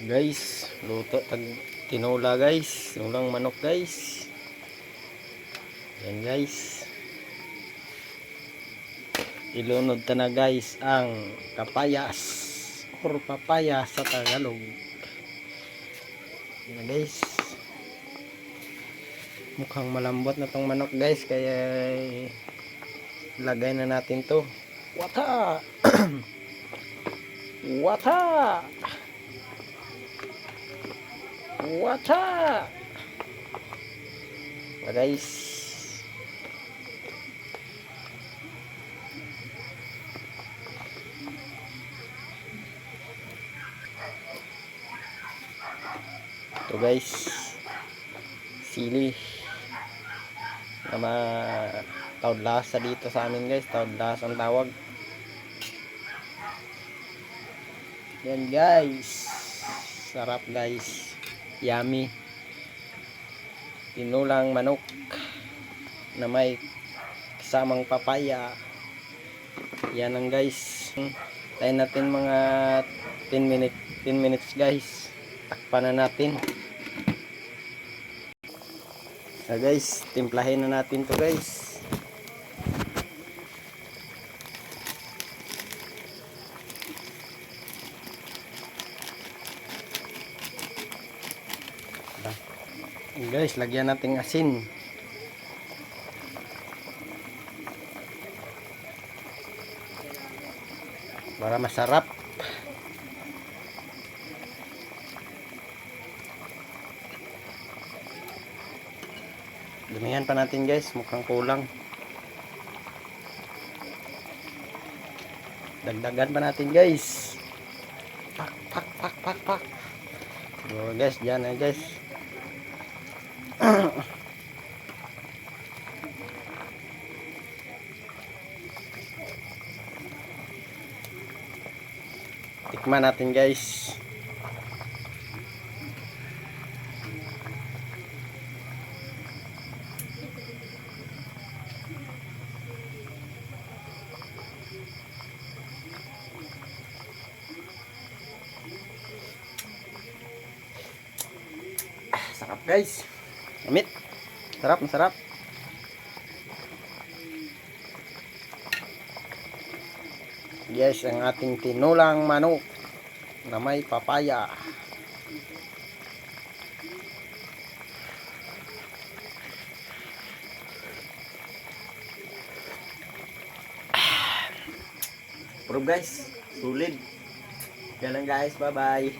Guys, luto tag tinola guys, ulang manok guys. Yan guys. Ilunod ta na guys ang kapayas or papaya sa Tagalog. Yan guys. Mukhang malambot na tong manok guys, kaya lagay na natin to. Wata! Wata! Wata! Guys. Ito guys. Sili. Na taudlasa dito sa amin guys. Taudlasa ang tawag. Yan guys. Sarap guys. Yummy. Tinulang manok na may kasamang papaya. Yan lang guys. Tayin natin mga 10 minutes guys. Takpan na natin. So guys, timplahin na natin to guys. Guys, lagyan natin asin. Para masarap. Damihan pa natin guys, mukhang kulang. Dagdagan pa natin guys. Pak. So guys, dyan na guys. Tikman natin guys. Sarap guys. Amit. Sarap, masarap. Yes, ang ating tinulang manok na may papaya. Proof guys, sulit. Yan lang guys, bye bye.